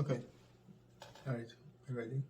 Okay. All right. You ready?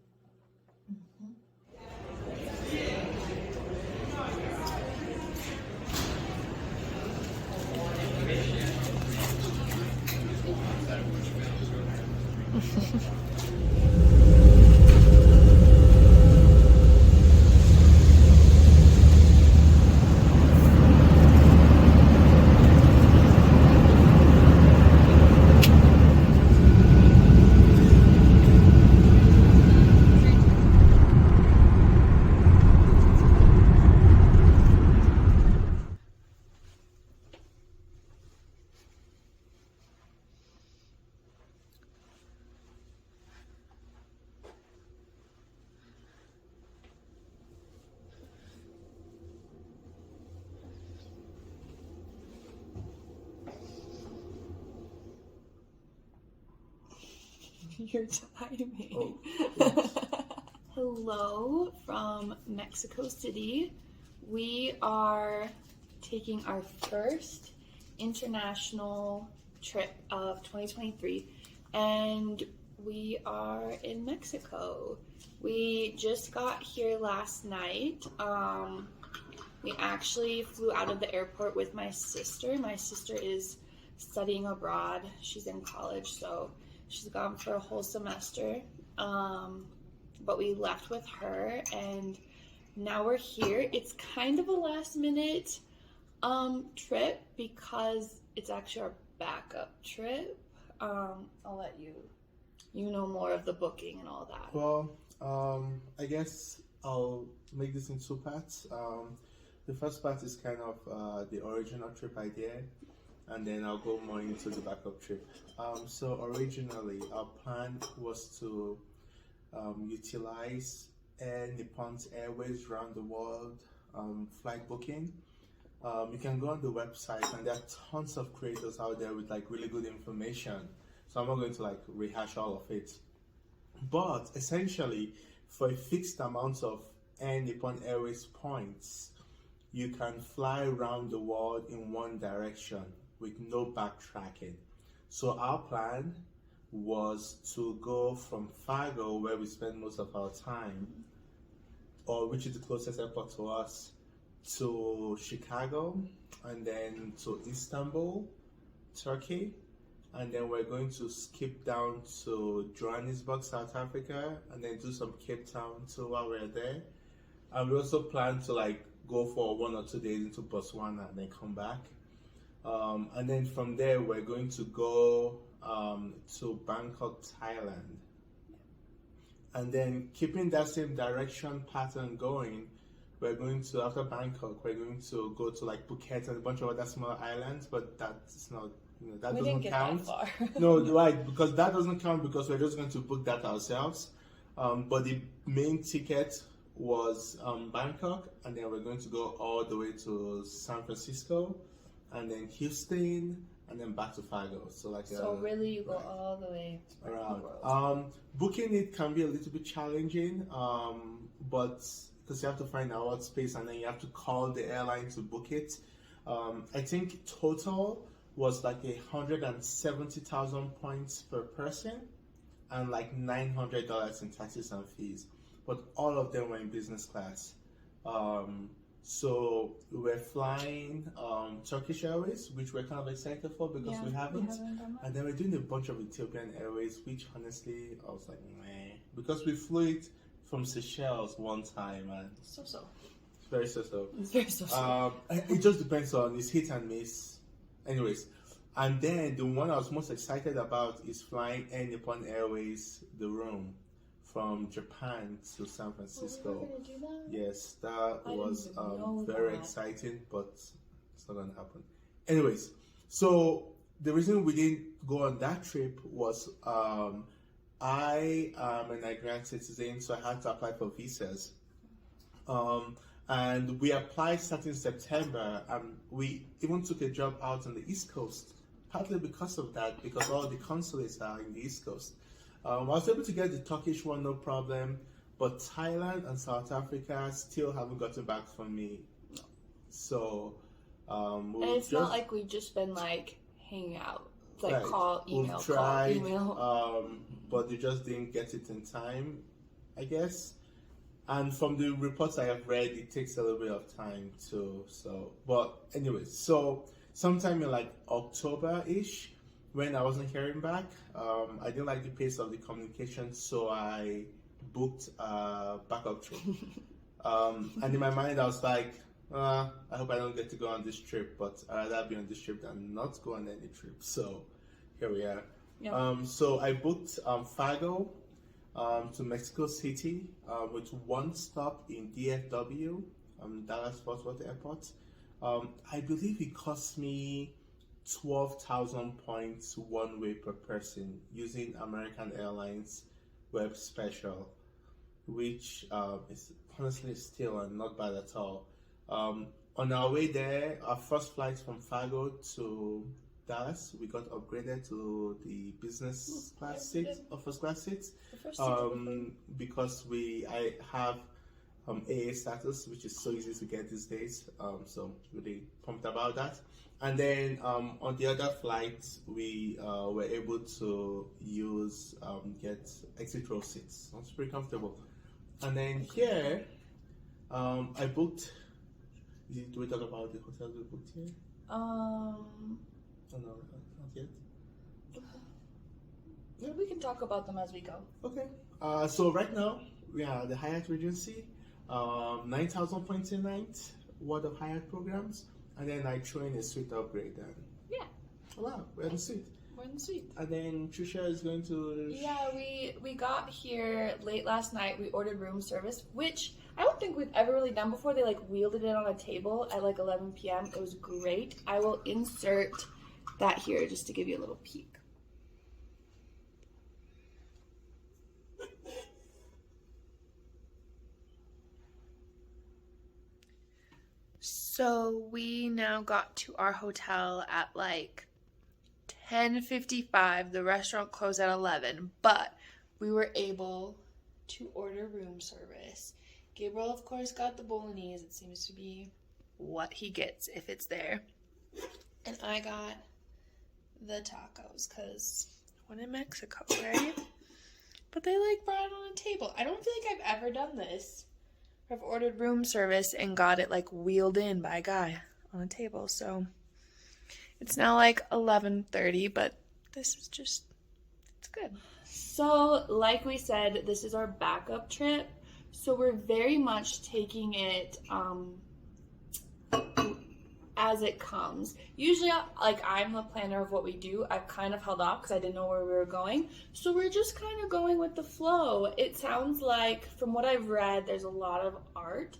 Your timing. Oh, yes. Hello from Mexico City. We are taking our first international trip of 2023, and we are in Mexico. We just got here last night. We actually flew out of the airport with my sister. My sister is studying abroad. She's in college, so she's gone for a whole semester. But we left with her, and now we're here. It's kind of a last minute trip because it's actually our backup trip. I'll let you know more of the booking and all that. Well, I guess I'll make this in two parts. The first part is kind of the original trip idea, and then I'll go more into the backup trip. So originally, our plan was to utilize Air Nippon's Airways around the world flight booking. You can go on the website, and there are tons of creators out there with like really good information. So I'm not going to like rehash all of it. But essentially, for a fixed amount of Air Nippon Airways points, you can fly around the world in one direction with no backtracking. So our plan was to go from Fargo, where we spend most of our time, or which is the closest airport to us, to Chicago, and then to Istanbul, Turkey, and then we're going to skip down to Johannesburg, South Africa, and then do some Cape Town too while we're there. And we also plan to like go for 1 or 2 days into Botswana and then come back. And then from there, we're going to go to Bangkok, Thailand. And then keeping that same direction pattern going, we're going to, after Bangkok, we're going to go to like Phuket and a bunch of other small islands, but that's not, that We doesn't didn't get count. that far. No, right, because that doesn't count because we're just going to book that ourselves. But the main ticket was Bangkok, and then we're going to go all the way to San Francisco, and then Houston, and then back to Fargo. So Really, you go right. all the way around the world. Around. Booking it can be a little bit challenging, but because you have to find out what space, and then you have to call the airline to book it. I think total was like 170,000 points per person, and like $900 in taxes and fees. But all of them were in business class. So we're flying Turkish Airways, which we're kind of excited for because we haven't. done that. And then we're doing a bunch of Ethiopian Airways, which honestly I was like, meh, because we flew it from Seychelles one time, and So. it's very so. It's very so. It just depends on it's hit and miss. Anyways, and then the one I was most excited about is flying Air Nippon Airways, the room from Japan to San Francisco. We're gonna do that? Yes, that I was didn't even know very that. exciting, but it's not gonna happen. Anyways, so the reason we didn't go on that trip was I am a Nigerian citizen, so I had to apply for visas. And we applied starting September, and we even took a job out on the East Coast, partly because of that, because all the consulates are in the East Coast. I was able to get the Turkish one, no problem, but Thailand and South Africa still haven't gotten back from me. So, And it's not like we've just been like hanging out It's like Right. call, We've email, tried, call, email. but they just didn't get it in time, I guess. And from the reports I have read, it takes a little bit of time too. So, but anyway, so sometime in like October-ish, when I wasn't hearing back, I didn't like the pace of the communication, so I booked a backup trip. And in my mind, I was like, I hope I don't get to go on this trip, but I'd rather be on this trip than not go on any trip. So here we are. Yep. So I booked Fargo to Mexico City with one stop in DFW, Dallas Fort Worth Airport. I believe it cost me 12,000 points one way per person using American Airlines Web Special, which is honestly still not bad at all. On our way there, our first flight from Fargo to Dallas, we got upgraded to the business class seats or first class seats The first seat. because I have AA status, which is so easy to get these days. So really pumped about that. And then on the other flights, we were able to get exit row seats. So it's pretty comfortable. And then here, I booked. Do we talk about the hotels we booked here? Oh no, not yet. We can talk about them as we go. Okay. So right now we are at the Hyatt Regency, 9,000 points a night worth of Hyatt programs, and then I throw in a suite upgrade. And Yeah. wow, we're in the suite. We're in the suite. And then Trisha is going to. Yeah, we got here late last night. We ordered room service, which I don't think we've ever really done before. They like wheeled it in on a table at like 11 p.m. It was great. I will insert that here just to give you a little peek. So we now got to our hotel at like 10:55. The restaurant closed at 11, but we were able to order room service. Gabriel, of course, got the bolognese. It seems to be what he gets if it's there. And I got the tacos because when in Mexico, right? But they like brought it on a table. I don't feel like I've ever done this. I've ordered room service and got it like wheeled in by a guy on a table. So it's now like 11:30, but this is just, it's good. So like we said, this is our backup trip. So we're very much taking it as it comes. Usually, like, I'm the planner of what we do. I've kind of held off because I didn't know where we were going. So we're just kind of going with the flow. It sounds like, from what I've read, there's a lot of art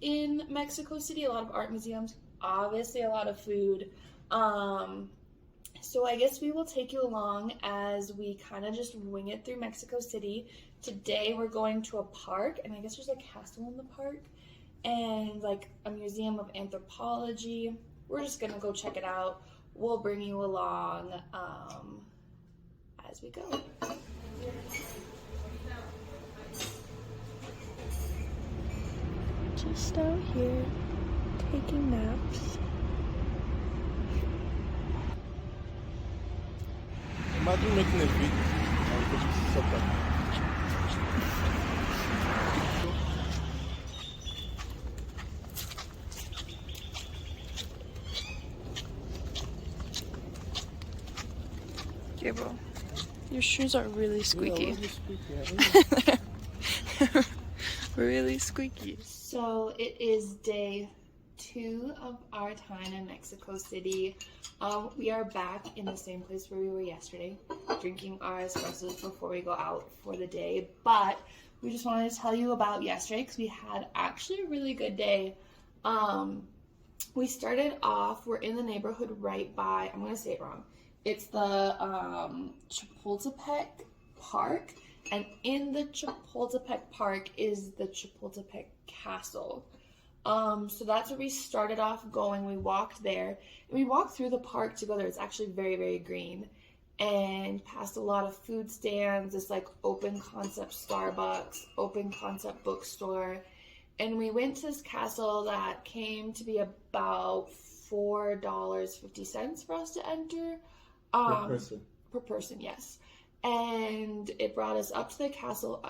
in Mexico City, a lot of art museums, obviously a lot of food. So I guess we will take you along as we kind of just wing it through Mexico City. Today we're going to a park, and I guess there's a castle in the park and like a museum of anthropology. We're just gonna go check it out. We'll bring you along as we go. Just out here taking naps. Imagine making a video and just supper. Gabriel, your shoes are really squeaky. Really squeaky. So it is day 2 of our time in Mexico City. We are back in the same place where we were yesterday, drinking our espressos before we go out for the day. But we just wanted to tell you about yesterday because we had actually a really good day. We started off, we're in the neighborhood right by, I'm going to say it wrong. It's the Chapultepec Park, and in the Chapultepec Park is the Chapultepec Castle. So that's where we started off going. We walked there, and we walked through the park to go there. It's actually very, very green, and past a lot of food stands, this like open concept Starbucks, open concept bookstore, and we went to this castle that came to be about $4.50 for us to enter. Per person. Per person, yes. And it brought us up to the castle.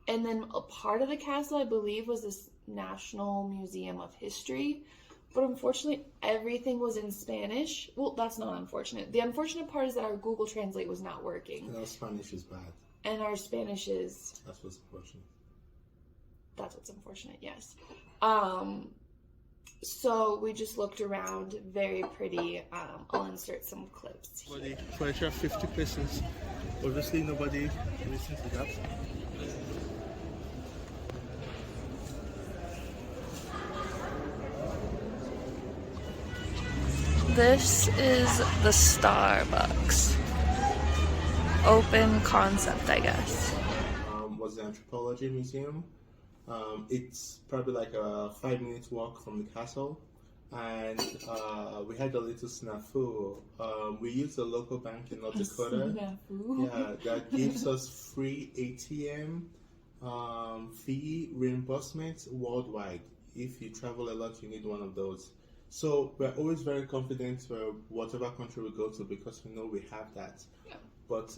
And then a part of the castle, I believe, was this National Museum of History. But unfortunately, everything was in Spanish. Well, that's not unfortunate. The unfortunate part is that our Google Translate was not working. And our Spanish is bad. And our Spanish is... That's what's unfortunate. That's what's unfortunate, yes. So we just looked around, very pretty. I'll insert some clips here. For extra 50 pesos. Obviously, nobody listens to that. This is the Starbucks. Open concept, I guess. Was the Anthropology Museum. It's probably like a 5-minute walk from the castle, and we had a little snafu. We used a local bank in North Dakota. Yeah, that gives us free ATM fee reimbursement worldwide. If you travel a lot, you need one of those. So we're always very confident for whatever country we go to because we know we have that. Yeah. But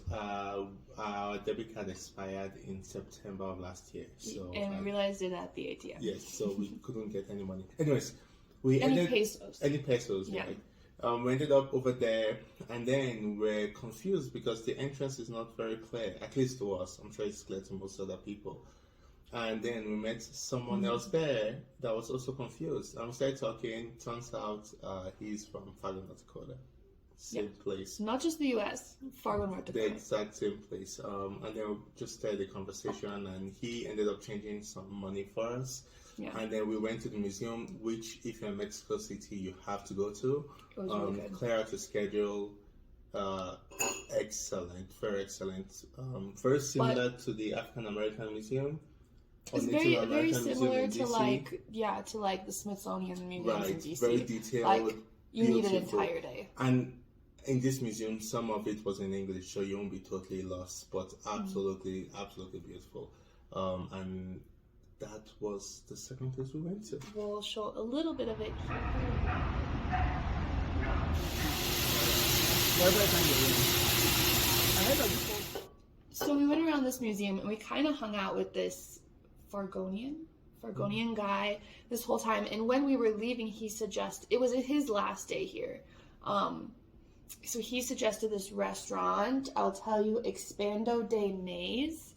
our debit card expired in September of last year. So and we realized it at the ATM. Yes, so we couldn't get any money. Anyways, we Any pesos, yeah. Right? We ended up over there, and then we're confused because the entrance is not very clear, at least to us. I'm sure it's clear to most other people. And then we met someone else there that was also confused. And we started talking. Turns out he's from Fargo, North Dakota. Same place. Not just the U.S., Fargo, North Dakota. The exact same place. And then we just started the conversation, and he ended up changing some money for us. Yeah. And then we went to the museum, which if you're in Mexico City, you have to go to. It was really good. Clear out the schedule. Excellent. Very excellent. Very similar to the African American Museum. It's very similar to like the Smithsonian Museums in DC. Very detailed. Like, you need an entire day. And in this museum, some of it was in English, so you won't be totally lost, but absolutely beautiful. And that was the second place we went to. We'll show a little bit of it here. So we went around this museum and we kind of hung out with this Fargonian guy this whole time. And when we were leaving, he suggested, it was his last day here. So he suggested this restaurant, I'll tell you, Expando de Maíz.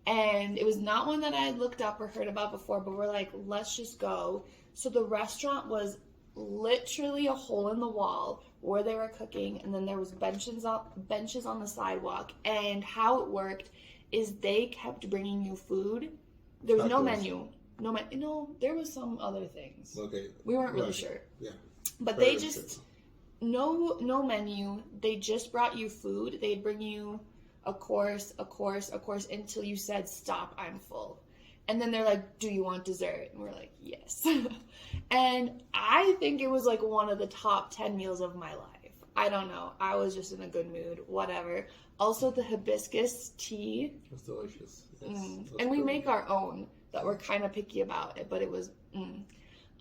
And it was not one that I had looked up or heard about before, but we're like, let's just go. So the restaurant was literally a hole in the wall where they were cooking, and then there was benches on the sidewalk. And how it worked is they kept bringing you food. There was no menu. No, there was some other things. Okay. We weren't really sure. Yeah. But they just, no menu. They just brought you food. They'd bring you a course until you said, stop, I'm full. And then they're like, do you want dessert? And we're like, yes. And I think it was like one of the top 10 meals of my life. I don't know. I was just in a good mood, whatever. Also, the hibiscus tea. It was delicious. Yes. And we make our own that we're kind of picky about it, but it was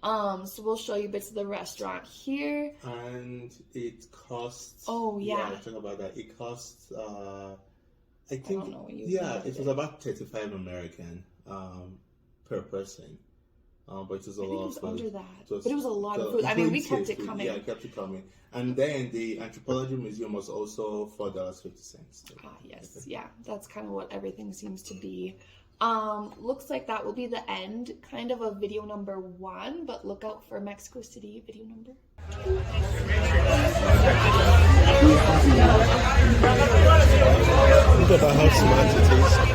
so we'll show you bits of the restaurant here. And it costs... Oh, yeah. Let's talk about that. It costs, I think... I don't know what it was about 35 American per person. But it was a lot of food. Under that. But it was a lot of food. I mean, we kept it coming. Yeah, kept it coming. And then the Anthropology Museum was also $4.50. Yes. Okay. Yeah, that's kind of what everything seems to be. Looks like that will be the end kind of of video number 1, but look out for Mexico City video number 2. Look at how smart it is.